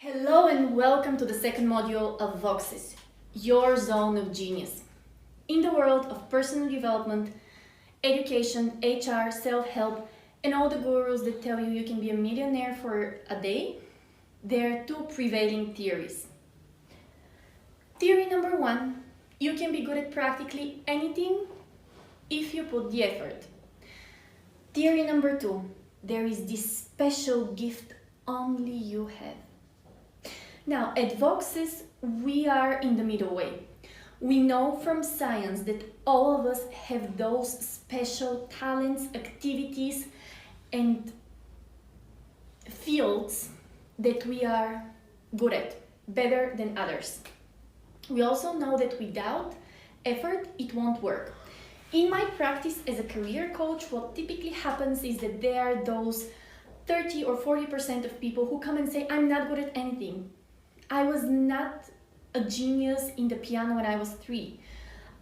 Hello and welcome to the second module of VOCCESS, your zone of genius. In the world of personal development, education, HR, self-help, and all the gurus that tell you you can be a millionaire for a day, there are two prevailing theories. Theory number one, you can be good at practically anything if you put the effort. Theory number two, there is this special gift only you have. Now, at VOCCESS, we are in the middle way. We know from science that all of us have those special talents, activities, and fields that we are good at, better than others. We also know that without effort, it won't work. In my practice as a career coach, what typically happens is that there are those 30 or 40% of people who come and say, I'm not good at anything. I was not a genius in the piano when I was 3.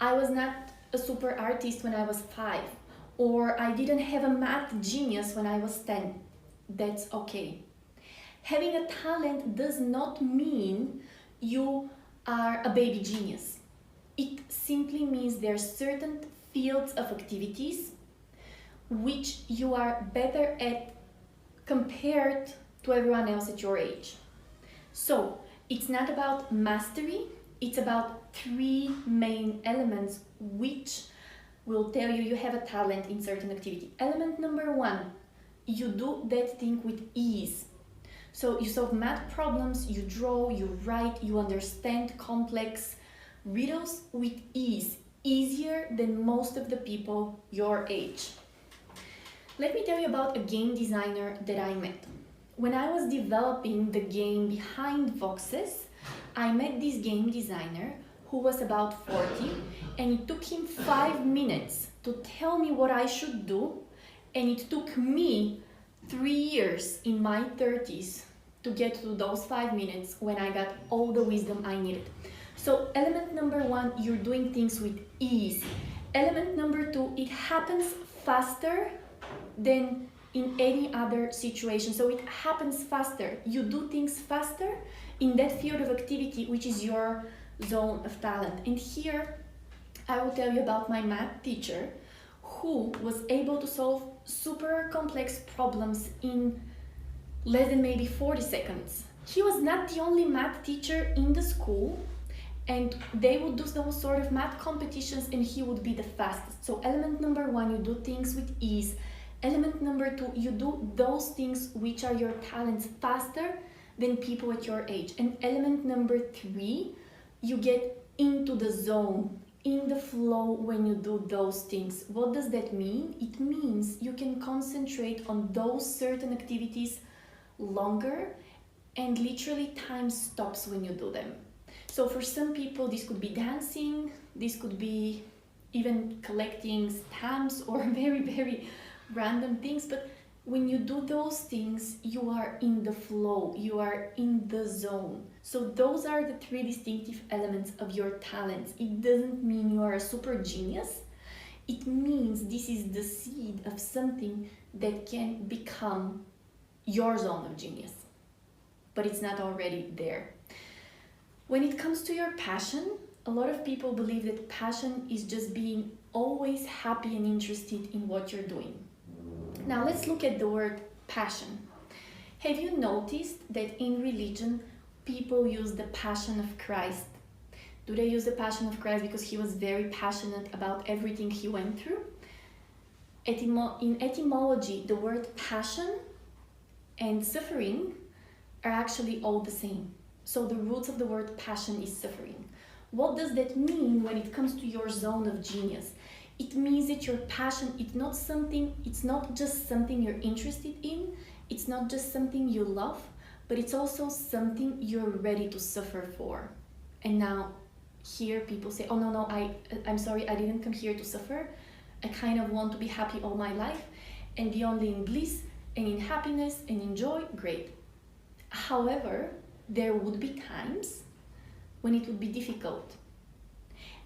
I was not a super artist when I was 5. Or I didn't have a math genius when I was 10. That's okay. Having a talent does not mean you are a baby genius. It simply means there are certain fields of activities which you are better at compared to everyone else at your age. So, it's not about mastery, it's about 3 main elements which will tell you have a talent in certain activity. Element number 1, you do that thing with ease. So you solve math problems, you draw, you write, you understand complex riddles with ease, easier than most of the people your age. Let me tell you about a game designer that I met. When I was developing the game behind VOCCESS, I met this game designer who was about 40, and it took him 5 minutes to tell me what I should do, and it took me 3 years in my 30s to get to those 5 minutes when I got all the wisdom I needed. So element number 1, you're doing things with ease. Element number 2, it happens faster than in any other situation. So it happens faster. You do things faster in that field of activity, which is your zone of talent. And here I will tell you about my math teacher who was able to solve super complex problems in less than maybe 40 seconds. He was not the only math teacher in the school, and they would do those sort of math competitions and he would be the fastest. So element number 1, you do things with ease. Element number 2, you do those things which are your talents faster than people at your age. And element number 3, you get into the zone, in the flow when you do those things. What does that mean? It means you can concentrate on those certain activities longer, and literally time stops when you do them. So for some people, this could be dancing, this could be even collecting stamps or very random things, but when you do those things, you are in the flow, you are in the zone. So those are the 3 distinctive elements of your talents. It doesn't mean you are a super genius. It means this is the seed of something that can become your zone of genius, but it's not already there. When it comes to your passion, a lot of people believe that passion is just being always happy and interested in what you're doing. Now let's look at the word passion. Have you noticed that in religion people use the passion of Christ? Do they use the passion of Christ because he was very passionate about everything he went through? In etymology, the word passion and suffering are actually all the same. So the roots of the word passion is suffering. What does that mean when it comes to your zone of genius? It means that your passion, it's not just something you're interested in, it's not just something you love, but it's also something you're ready to suffer for. And now here people say, oh no, I'm sorry, I didn't come here to suffer. I kind of want to be happy all my life and be only in bliss and in happiness and in joy. Great. However, there would be times when it would be difficult.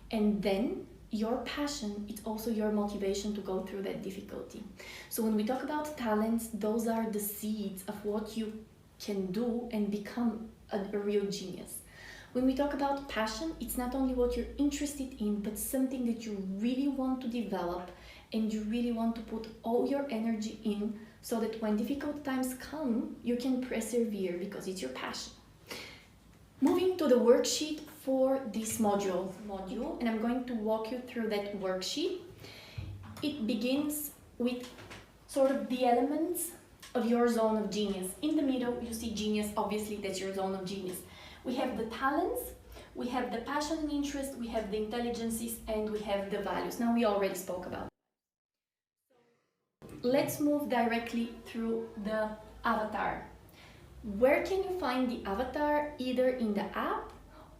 And then your passion, it's also your motivation to go through that difficulty. So when we talk about talents, those are the seeds of what you can do and become a real genius. When we talk about passion, it's not only what you're interested in, but something that you really want to develop and you really want to put all your energy in, so that when difficult times come, you can persevere because it's your passion. Moving to the worksheet for this module, and I'm going to walk you through that worksheet. It begins with sort of the elements of your zone of genius. In the middle, you see genius, obviously that's your zone of genius. We have the talents, we have the passion and interest, we have the intelligences, and we have the values. Now, we already spoke about it. Let's move directly through the avatar. Where can you find the avatar? Either in the app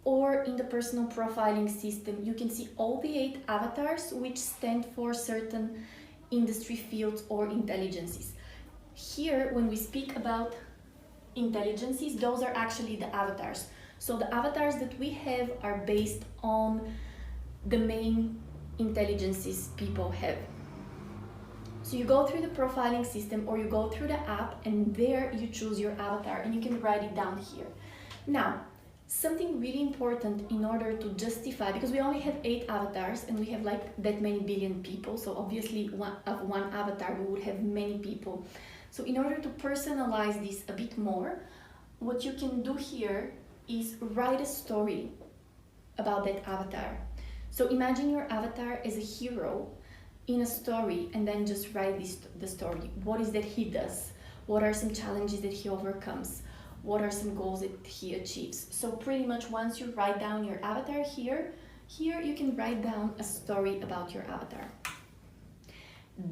or in the personal profiling system. You can see all the 8 avatars, which stand for certain industry fields or intelligences. Here, when we speak about intelligences, those are actually the avatars. So the avatars that we have are based on the main intelligences people have. So you go through the profiling system or you go through the app, and there you choose your avatar and you can write it down here. Now, something really important in order to justify, because we only have 8 avatars and we have like that many billion people, so obviously one avatar we would have many people. So in order to personalize this a bit more, what you can do here is write a story about that avatar. So imagine your avatar as a hero in a story, and then just write the story. What is that he does? What are some challenges that he overcomes? What are some goals that he achieves? So pretty much once you write down your avatar here you can write down a story about your avatar.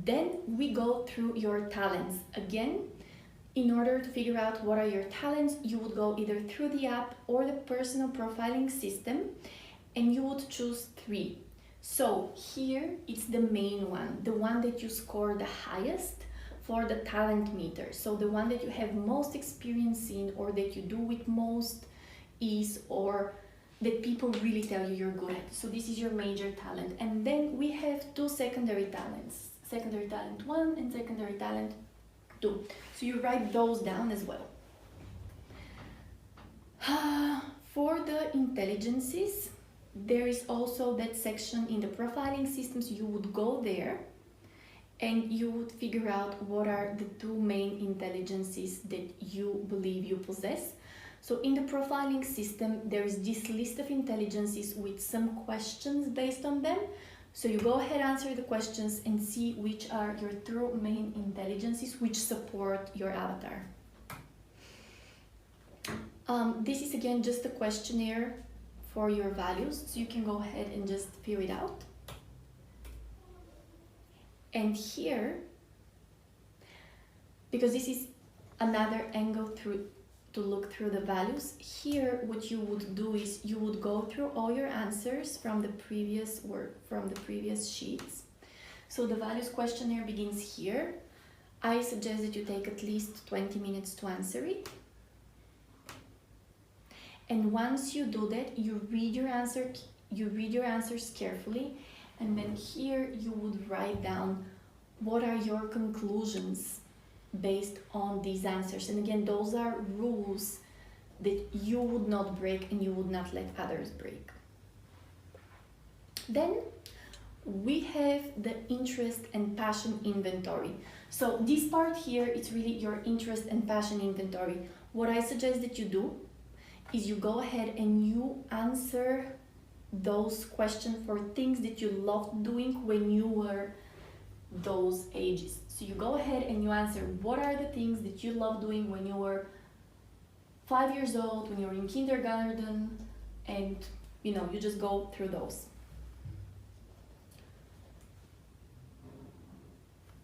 Then we go through your talents. Again, in order to figure out what are your talents, you would go either through the app or the personal profiling system, and you would choose 3. So here it's the main one, the one that you score the highest for the talent meter. So the one that you have most experience in, or that you do with most ease, or that people really tell you you're good at. So this is your major talent. And then we have 2 secondary talents, secondary talent 1 and secondary talent 2. So you write those down as well. For the intelligences, there is also that section in the profiling systems. You would go there and you would figure out what are the 2 main intelligences that you believe you possess. So in the profiling system, there is this list of intelligences with some questions based on them. So you go ahead, answer the questions, and see which are your 2 main intelligences which support your avatar. This is again just a questionnaire for your values, so you can go ahead and just fill it out. And here, because this is another angle to look through the values, here what you would do is you would go through all your answers from the previous work, from the previous sheets. So the values questionnaire begins here. I suggest that you take at least 20 minutes to answer it. And once you do that, you read your answers carefully, and then here you would write down what are your conclusions based on these answers. And again, those are rules that you would not break and you would not let others break. Then we have the interest and passion inventory. So this part here, it's really your interest and passion inventory. What I suggest that you do is you go ahead and you answer those questions for things that you loved doing when you were those ages. So you go ahead and you answer what are the things that you loved doing when you were 5 years old, when you were in kindergarten, and you just go through those.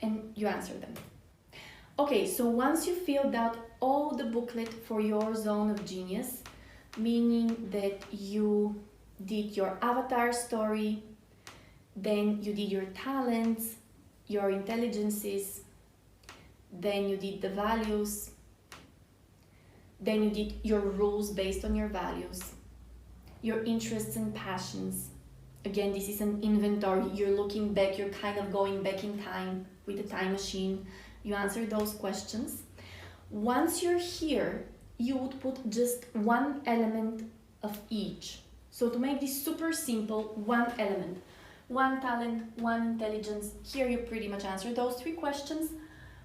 And you answer them. Okay, so once you filled out all the booklet for your zone of genius, meaning that you did your avatar story, then you did your talents, your intelligences, then you did the values, then you did your rules based on your values, your interests and passions. Again, this is an inventory. You're looking back, you're kind of going back in time with a time machine. You answer those questions. Once you're here, you would put just one element of each. So to make this super simple, one element, one talent, one intelligence. Here you pretty much answer those three questions.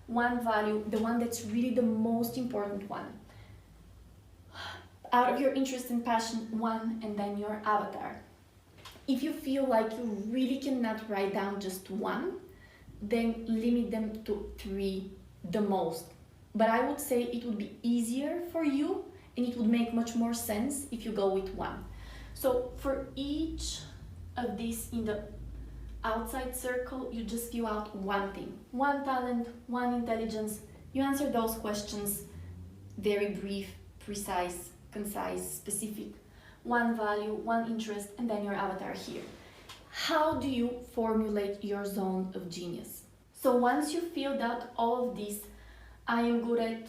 One value, the one that's really the most important one. Out of your interest and passion, one, and then your avatar. If you feel like you really cannot write down just one, then limit them to three the most. But I would say it would be easier for you and it would make much more sense if you go with one. So for each of these in the outside circle, you just fill out one thing. One talent, one intelligence. You answer those questions, very brief, precise, concise, specific. One value, one interest, and then your avatar here. How do you formulate your zone of genius? So once you filled out all of these, I am good at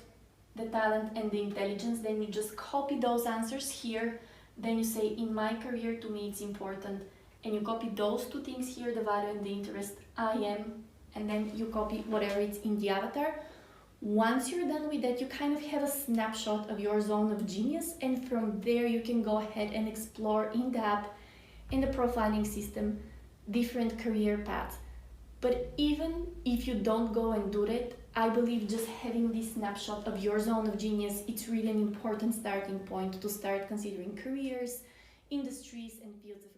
the talent and the intelligence, then you just copy those answers here. Then you say, in my career, to me it's important. And you copy those two things here, the value and the interest, I am, and then you copy whatever it's in the avatar. Once you're done with that, you kind of have a snapshot of your zone of genius, and from there you can go ahead and explore in depth in the profiling system different career paths. But even if you don't go and do that, I believe just having this snapshot of your zone of genius, it's really an important starting point to start considering careers, industries, and fields of